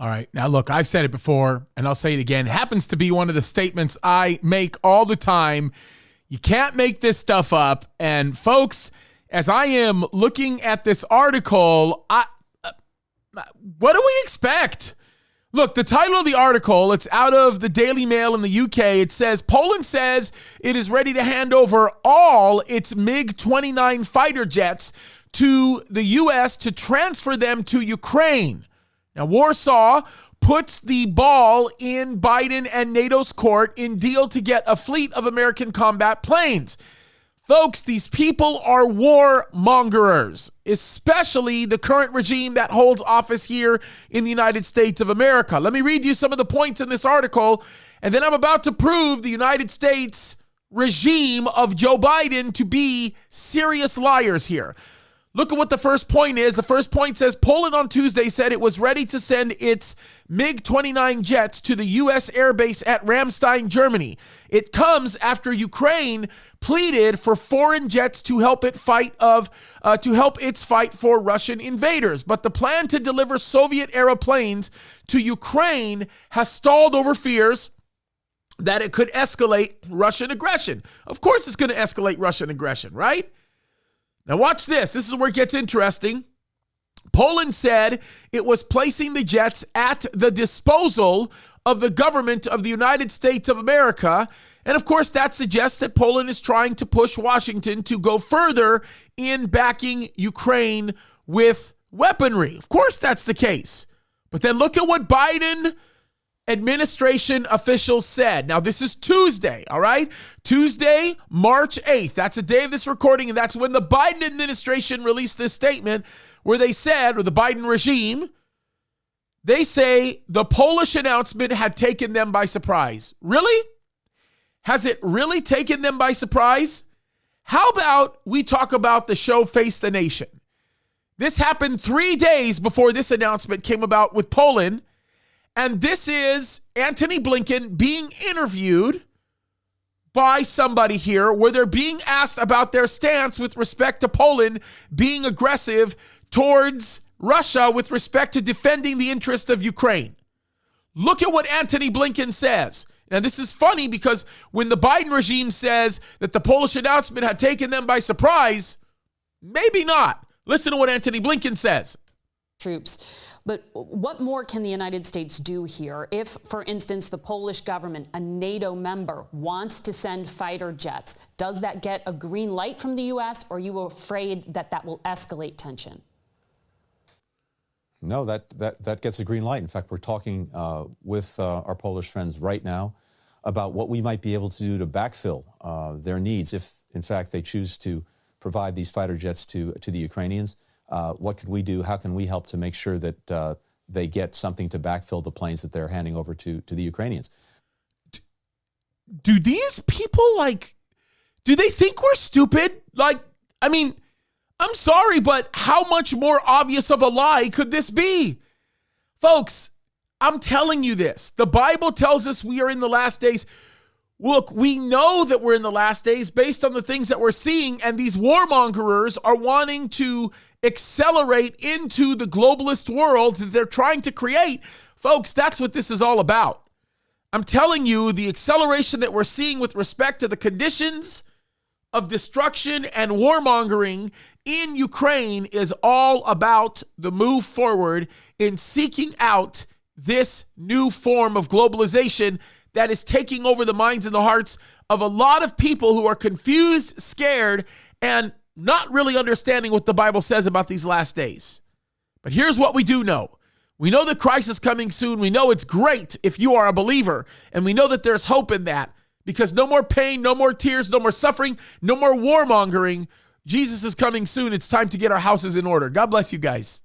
All right. Now, look, I've said it before, and I'll say it again. It happens to be one of the statements I make all the time. You can't make this stuff up. And folks, as I am looking at this article, what do we expect? Look, the title of the article, it's out of the Daily Mail in the UK. It says, Poland says it is ready to hand over all its MiG-29 fighter jets to the U.S. to transfer them to Ukraine. Now, Warsaw puts the ball in Biden and NATO's court in deal to get a fleet of American combat planes. Folks, these people are warmongers, especially the current regime that holds office here in the United States of America. Let me read you some of the points in this article, and then I'm about to prove the United States regime of Joe Biden to be serious liars here. Look at what the first point is. The first point says Poland on Tuesday said it was ready to send its MiG-29 jets to the U.S. airbase at Ramstein, Germany. It comes after Ukraine pleaded for foreign jets to help its fight for Russian invaders. But the plan to deliver Soviet-era planes to Ukraine has stalled over fears that it could escalate Russian aggression. Of course it's going to escalate Russian aggression, right? Now watch this. This is where it gets interesting. Poland said it was placing the jets at the disposal of the government of the United States of America. And of course, that suggests that Poland is trying to push Washington to go further in backing Ukraine with weaponry. Of course, that's the case. But then look at what Biden administration officials said. Now, this is Tuesday, all right? Tuesday, March 8th. That's the day of this recording, and that's when the Biden administration released this statement where they said, or the Biden regime, they say the Polish announcement had taken them by surprise. Really? Has it really taken them by surprise? How about we talk about the show Face the Nation? This happened 3 days before this announcement came about with Poland. And this is Antony Blinken being interviewed by somebody here where they're being asked about their stance with respect to Poland being aggressive towards Russia with respect to defending the interests of Ukraine. Look at what Antony Blinken says. Now, this is funny because when the Biden regime says that the Polish announcement had taken them by surprise, maybe not. Listen to what Antony Blinken says. Troops. But what more can the United States do here? If, for instance, the Polish government, a NATO member, wants to send fighter jets, does that get a green light from the U.S., or are you afraid that that will escalate tension? No, that gets a green light. In fact, we're talking with our Polish friends right now about what we might be able to do to backfill their needs if, in fact, they choose to provide these fighter jets to the Ukrainians. What could we do? How can we help to make sure that they get something to backfill the planes that they're handing over to the Ukrainians? Do these people, do they think we're stupid? I'm sorry, but how much more obvious of a lie could this be? Folks, I'm telling you this. The Bible tells us we are in the last days. Look, we know that we're in the last days based on the things that we're seeing, and these warmongers are wanting to accelerate into the globalist world that they're trying to create. Folks, that's what this is all about. I'm telling you, the acceleration that we're seeing with respect to the conditions of destruction and warmongering in Ukraine is all about the move forward in seeking out this new form of globalization that is taking over the minds and the hearts of a lot of people who are confused, scared, and not really understanding what the Bible says about these last days. But here's what we do know. We know that Christ is coming soon. We know it's great if you are a believer, and we know that there's hope in that because no more pain, no more tears, no more suffering, no more warmongering. Jesus is coming soon. It's time to get our houses in order. God bless you guys.